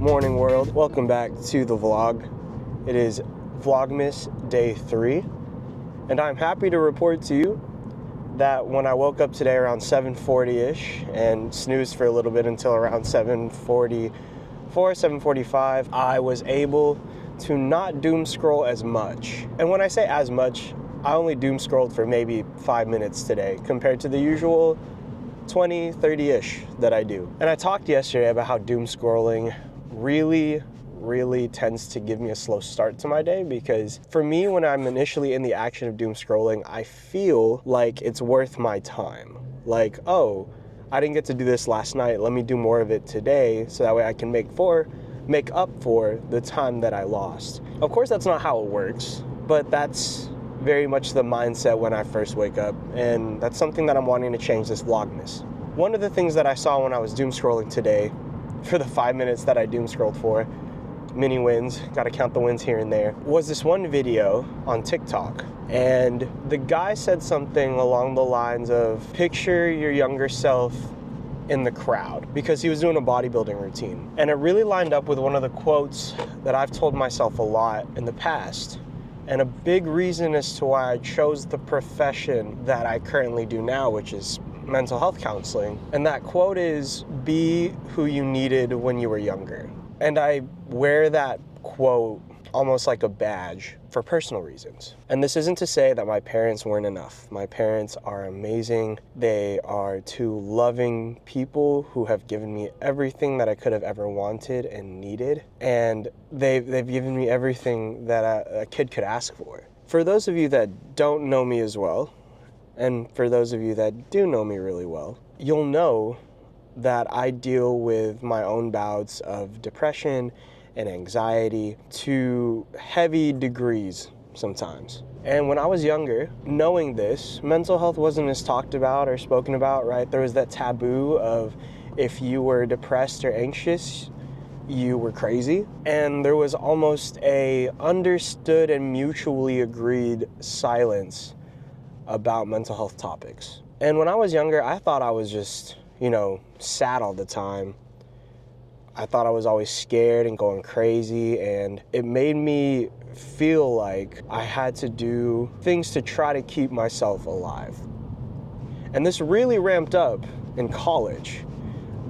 morning world. Welcome back to the vlog. It is Vlogmas day 3, and I'm happy to report to you that when I woke up today around 7:40-ish and snoozed for a little bit until around 7:44, 7:45, I was able to not doom scroll as much. And when I say as much, I only doom scrolled for maybe 5 minutes today compared to the usual 20, 30-ish that I do. And I talked yesterday about how doom scrolling really tends to give me a slow start to my day, because for me, when I'm initially in the action of doom scrolling, I feel like it's worth my time. Like, oh, I didn't get to do this last night, let me do more of it today so that way I can make up for the time that I lost. Of course, that's not how it works, but that's very much the mindset when I first wake up, and that's something that I'm wanting to change this Vlogmas. One of the things that I saw when I was doom scrolling today, for the 5 minutes that I doom scrolled for, mini wins, gotta count the wins here and there, was this one video on TikTok. And the guy said something along the lines of, picture your younger self in the crowd, because he was doing a bodybuilding routine. And it really lined up with one of the quotes that I've told myself a lot in the past, and a big reason as to why I chose the profession that I currently do now, which is mental health counseling. And that quote is, be who you needed when you were younger. And I wear that quote almost like a badge for personal reasons. And this isn't to say that my parents weren't enough. My parents are amazing. They are two loving people who have given me everything that I could have ever wanted and needed. And they've given me everything that a kid could ask for. For those of you that don't know me as well, and for those of you that do know me really well, you'll know that I deal with my own bouts of depression and anxiety to heavy degrees sometimes. And when I was younger, knowing this, mental health wasn't as talked about or spoken about, right? There was that taboo of, if you were depressed or anxious, you were crazy. And there was almost a understood and mutually agreed silence about mental health topics. And when I was younger, I thought I was just, sad all the time. I thought I was always scared and going crazy, and it made me feel like I had to do things to try to keep myself alive. And this really ramped up in college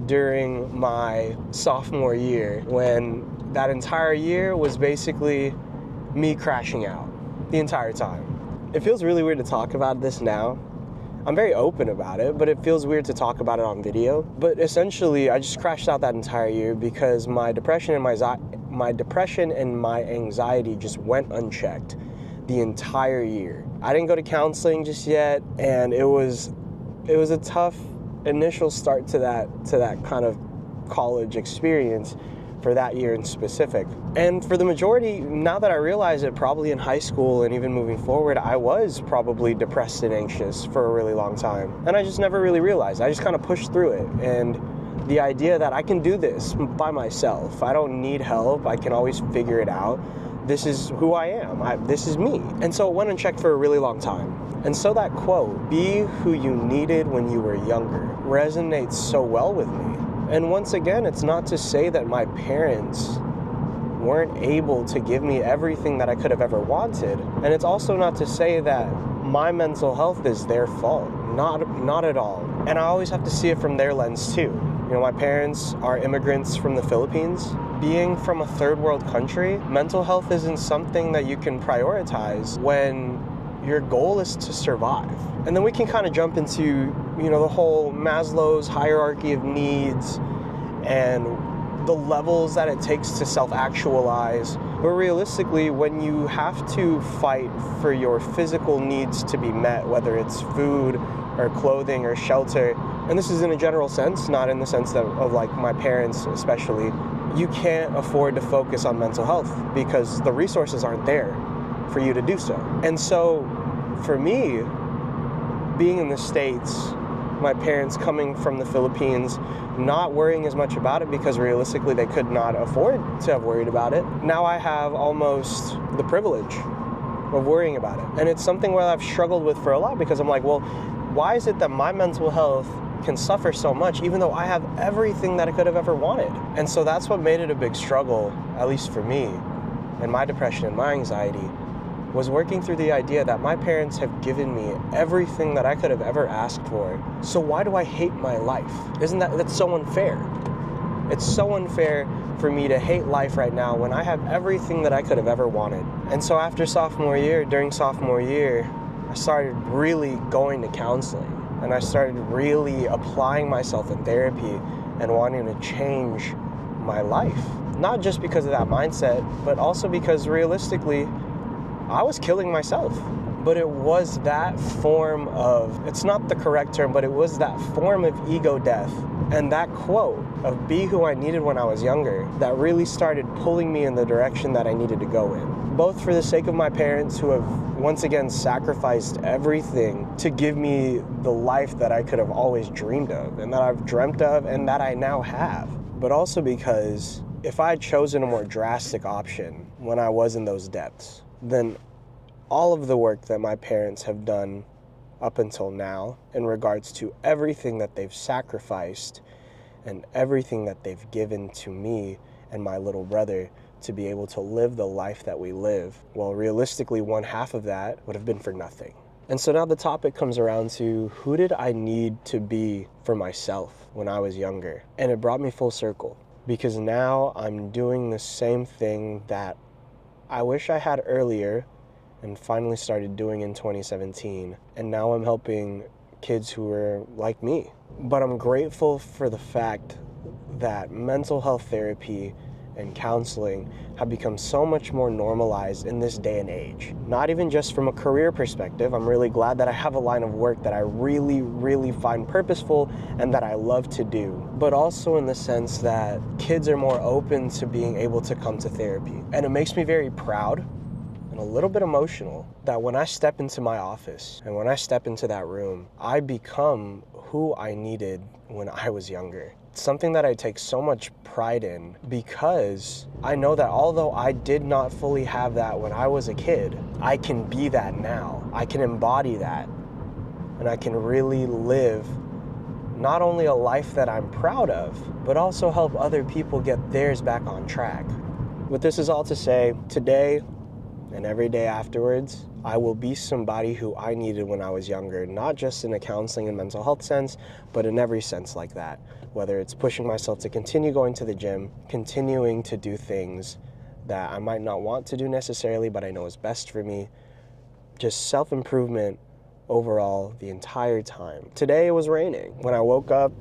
during my sophomore year, when that entire year was basically me crashing out the entire time. It feels really weird to talk about this now. I'm very open about it, but it feels weird to talk about it on video. But essentially, I just crashed out that entire year because my depression and my anxiety just went unchecked the entire year. I didn't go to counseling just yet, and it was a tough initial start to that kind of college experience for that year in specific. And for the majority, now that I realize it, probably in high school and even moving forward, I was probably depressed and anxious for a really long time. And I just never really realized. I just kind of pushed through it. And the idea that I can do this by myself, I don't need help, I can always figure it out. This is who I am, this is me. And so it went unchecked for a really long time. And so that quote, be who you needed when you were younger, resonates so well with me. And once again, it's not to say that my parents weren't able to give me everything that I could have ever wanted. And it's also not to say that my mental health is their fault. Not at all. And I always have to see it from their lens too. My parents are immigrants from the Philippines. Being from a third world country, mental health isn't something that you can prioritize when your goal is to survive. And then we can kind of jump into, the whole Maslow's hierarchy of needs and the levels that it takes to self-actualize. But realistically, when you have to fight for your physical needs to be met, whether it's food or clothing or shelter, and this is in a general sense, not in the sense of like my parents especially, you can't afford to focus on mental health because the resources aren't there for you to do so. And so for me, being in the States, my parents coming from the Philippines, not worrying as much about it because realistically they could not afford to have worried about it. Now I have almost the privilege of worrying about it. And it's something where I've struggled with for a lot, because I'm like, well, why is it that my mental health can suffer so much, even though I have everything that I could have ever wanted. And so that's what made it a big struggle, at least for me, and my depression and my anxiety, was working through the idea that my parents have given me everything that I could have ever asked for. So why do I hate my life? That's so unfair. It's so unfair for me to hate life right now when I have everything that I could have ever wanted. And so after during sophomore year, I started really going to counseling, and I started really applying myself in therapy and wanting to change my life. Not just because of that mindset, but also because realistically, I was killing myself. But it was that form of, it's not the correct term, but it was that form of ego death and that quote of be who I needed when I was younger that really started pulling me in the direction that I needed to go in. Both for the sake of my parents, who have once again sacrificed everything to give me the life that I could have always dreamed of and that I've dreamt of and that I now have. But also because if I had chosen a more drastic option when I was in those depths, then all of the work that my parents have done up until now in regards to everything that they've sacrificed and everything that they've given to me and my little brother to be able to live the life that we live, well, realistically, one half of that would have been for nothing. And so now the topic comes around to who did I need to be for myself when I was younger? And it brought me full circle, because now I'm doing the same thing that I wish I had earlier and finally started doing in 2017. And now I'm helping kids who are like me. But I'm grateful for the fact that mental health therapy and counseling have become so much more normalized in this day and age. Not even just from a career perspective. I'm really glad that I have a line of work that I really, really find purposeful and that I love to do. But also in the sense that kids are more open to being able to come to therapy. And it makes me very proud and a little bit emotional that when I step into my office and when I step into that room, I become who I needed when I was younger. It's something that I take so much pride in, because I know that although I did not fully have that when I was a kid, I can be that now. I can embody that, and I can really live not only a life that I'm proud of, but also help other people get theirs back on track. But this is all to say, today and every day afterwards, I will be somebody who I needed when I was younger, not just in a counseling and mental health sense, but in every sense like that. Whether it's pushing myself to continue going to the gym, continuing to do things that I might not want to do necessarily, but I know is best for me. Just self-improvement overall the entire time. Today it was raining. When I woke up,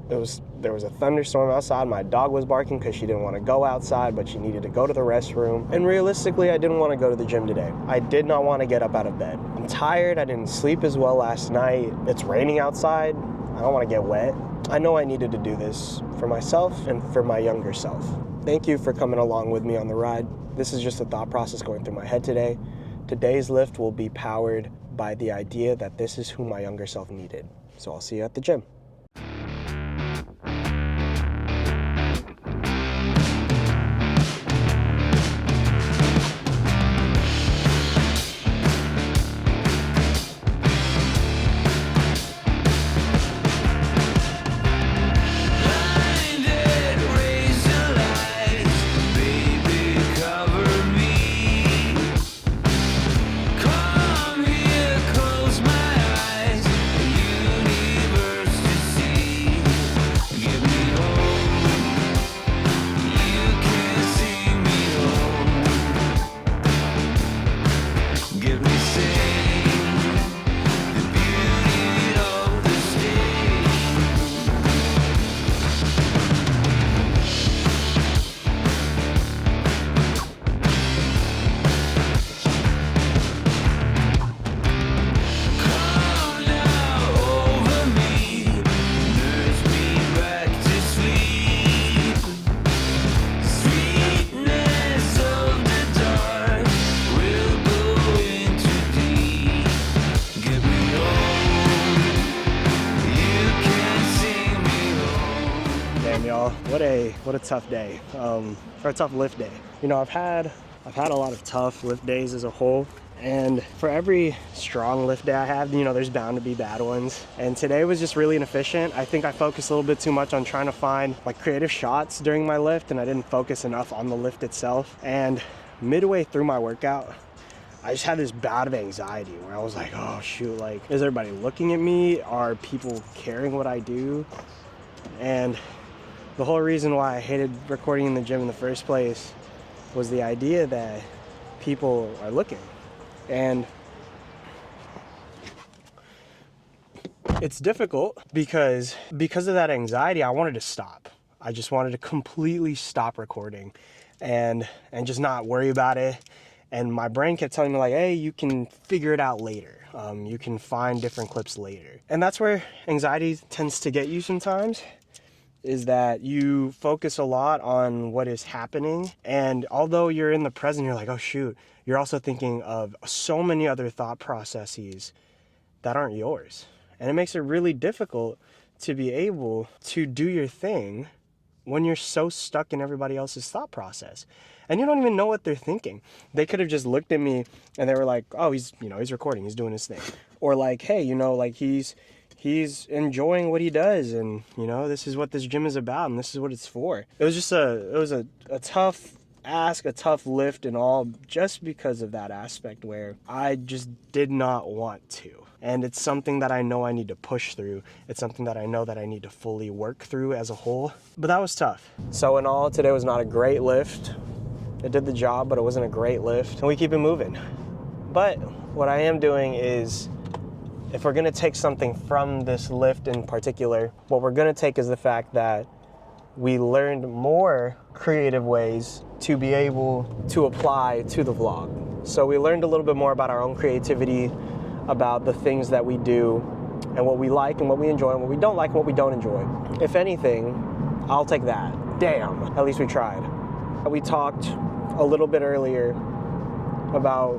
there was a thunderstorm outside. My dog was barking because she didn't want to go outside, but she needed to go to the restroom. And realistically, I didn't want to go to the gym today. I did not want to get up out of bed. I'm tired. I didn't sleep as well last night. It's raining outside. I don't want to get wet. I know I needed to do this for myself and for my younger self. Thank you for coming along with me on the ride. This is just a thought process going through my head today. Today's lift will be powered by the idea that this is who my younger self needed. So I'll see you at the gym. Y'all, what a tough day, or a tough lift day. You know, I've had a lot of tough lift days as a whole, And for every strong lift day I have, you know, there's bound to be bad ones. And today was just really inefficient. I think I focused a little bit too much on trying to find like creative shots during my lift, and I didn't focus enough on the lift itself. And midway through my workout, I just had this bout of anxiety where I was like, oh shoot, like, is everybody looking at me? Are people caring what I do? And the whole reason why I hated recording in the gym in the first place was the idea that people are looking. And it's difficult because of that anxiety, I wanted to stop. I just wanted to completely stop recording and just not worry about it. And my brain kept telling me like, hey, you can figure it out later. You can find different clips later. And that's where anxiety tends to get you sometimes, is that you focus a lot on what is happening. And although you're in the present, you're like, oh shoot, you're also thinking of so many other thought processes that aren't yours. And it makes it really difficult to be able to do your thing when you're so stuck in everybody else's thought process. And you don't even know what they're thinking. They could have just looked at me and they were like, oh, he's recording, he's doing his thing. Or like, hey, like he's enjoying what he does, and this is what this gym is about and this is what it's for. It was just a tough ask, a tough lift and all, just because of that aspect where I just did not want to. And it's something that I know I need to push through. It's something that I know that I need to fully work through as a whole. But that was tough. So in all, today was not a great lift. It did the job, but it wasn't a great lift. And we keep it moving. But what I am doing is, if we're gonna take something from this lift in particular, what we're gonna take is the fact that we learned more creative ways to be able to apply to the vlog. So we learned a little bit more about our own creativity, about the things that we do, and what we like and what we enjoy and what we don't like and what we don't enjoy. If anything, I'll take that. Damn, at least we tried. We talked a little bit earlier about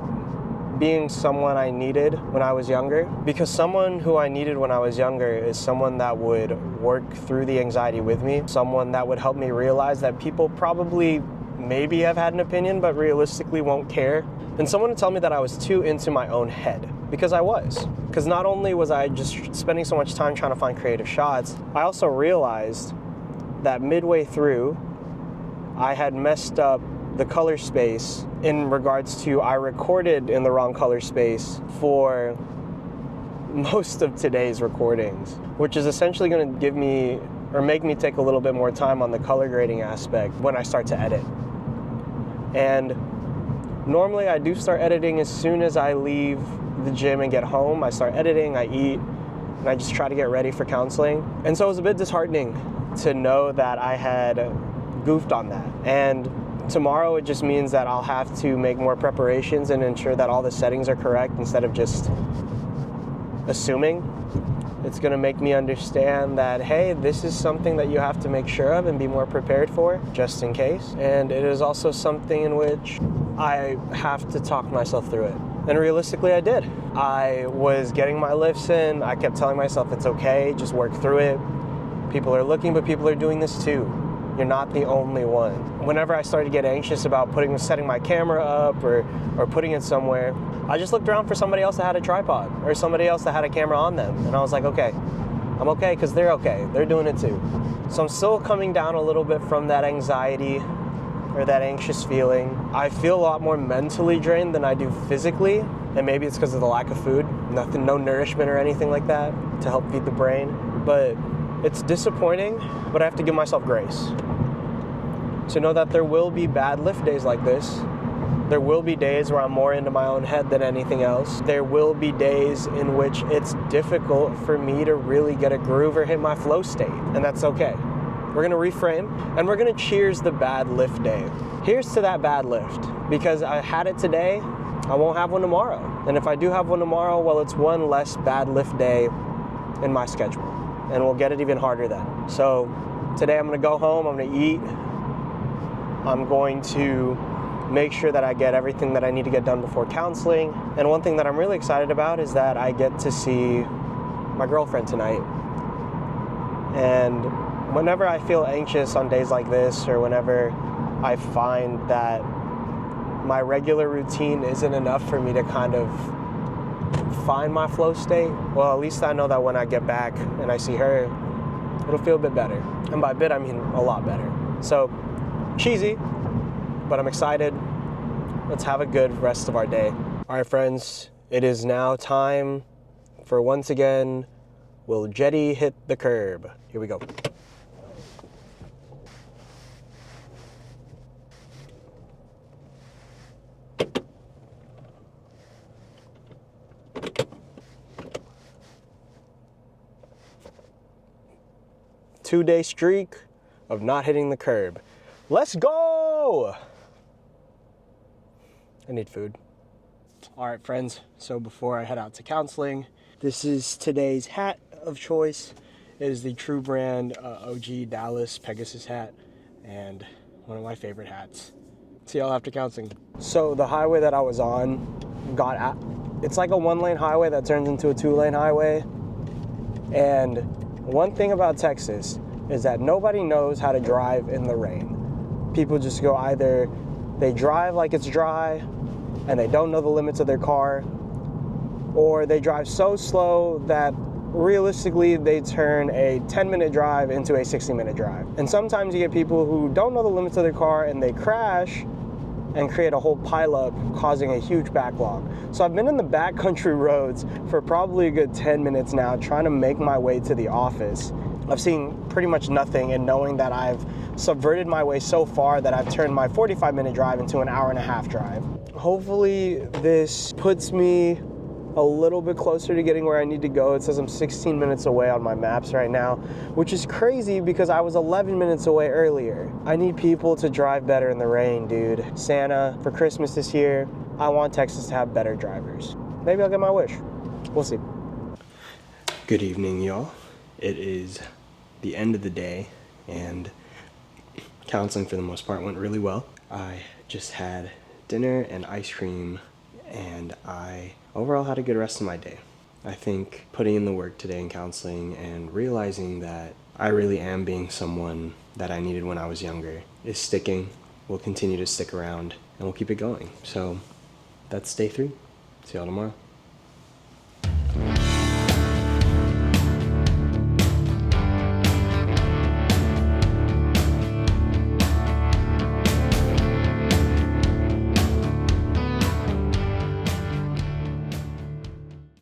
being someone I needed when I was younger, because someone who I needed when I was younger is someone that would work through the anxiety with me, someone that would help me realize that people probably maybe have had an opinion but realistically won't care, and someone to tell me that I was too into my own head, because I was. Because not only was I just spending so much time trying to find creative shots, I also realized that midway through I had messed up the color space in regards to I recorded in the wrong color space for most of today's recordings, which is essentially going to give me or make me take a little bit more time on the color grading aspect when I start to edit. And normally I do start editing as soon as I leave the gym and get home. I start editing, I eat, and I just try to get ready for counseling. And so it was a bit disheartening to know that I had goofed on that. And tomorrow it just means that I'll have to make more preparations and ensure that all the settings are correct instead of just assuming. It's going to make me understand that, hey, this is something that you have to make sure of and be more prepared for, just in case. And it is also something in which I have to talk myself through it. And realistically, I did. I was getting my lifts in. I kept telling myself it's okay, just work through it. People are looking, but people are doing this too. You're not the only one. Whenever I started to get anxious about setting my camera up or putting it somewhere, I just looked around for somebody else that had a tripod or somebody else that had a camera on them. And I was like, okay, I'm okay because they're okay. They're doing it too. So I'm still coming down a little bit from that anxiety or that anxious feeling. I feel a lot more mentally drained than I do physically. And maybe it's because of the lack of food. No nourishment or anything like that to help feed the brain. But it's disappointing, but I have to give myself grace to know that there will be bad lift days like this. There will be days where I'm more into my own head than anything else. There will be days in which it's difficult for me to really get a groove or hit my flow state, and that's okay. We're gonna reframe, and we're gonna cheers the bad lift day. Here's to that bad lift, because I had it today, I won't have one tomorrow. And if I do have one tomorrow, well, it's one less bad lift day in my schedule, and we'll get it even harder then. So today I'm gonna go home, I'm gonna eat, I'm going to make sure that I get everything that I need to get done before counseling. And one thing that I'm really excited about is that I get to see my girlfriend tonight. And whenever I feel anxious on days like this, or whenever I find that my regular routine isn't enough for me to kind of find my flow state, well, at least I know that when I get back and I see her, it'll feel a bit better. And by bit, I mean a lot better. So, cheesy, but I'm excited. Let's have a good rest of our day. All right, friends, it is now time for, once again, will Jetty hit the curb? Here we go. Two-day streak of not hitting the curb. Let's go! I need food. All right, friends, so before I head out to counseling, this is today's hat of choice. It is the True Brand OG Dallas Pegasus hat, and one of my favorite hats. See y'all after counseling. So the highway that I was on it's like a one-lane highway that turns into a two-lane highway. And one thing about Texas is that nobody knows how to drive in the rain. People just go either they drive like it's dry and they don't know the limits of their car, or they drive so slow that realistically they turn a 10-minute drive into a 60-minute drive. And sometimes you get people who don't know the limits of their car and they crash and create a whole pileup, causing a huge backlog. So I've been in the backcountry roads for probably a good 10 minutes now, trying to make my way to the office. I've seen pretty much nothing, and knowing that I've subverted my way so far that I've turned my 45-minute drive into an hour-and-a-half drive. Hopefully this puts me a little bit closer to getting where I need to go. It says I'm 16 minutes away on my maps right now, which is crazy because I was 11 minutes away earlier. I need people to drive better in the rain, dude. Santa, for Christmas this year, I want Texas to have better drivers. Maybe I'll get my wish. We'll see. Good evening, y'all. It is the end of the day, and counseling for the most part went really well. I just had dinner and ice cream, and I overall had a good rest of my day. I think putting in the work today in counseling and realizing that I really am being someone that I needed when I was younger is sticking, will continue to stick around, and we'll keep it going. So that's day 3. See y'all tomorrow.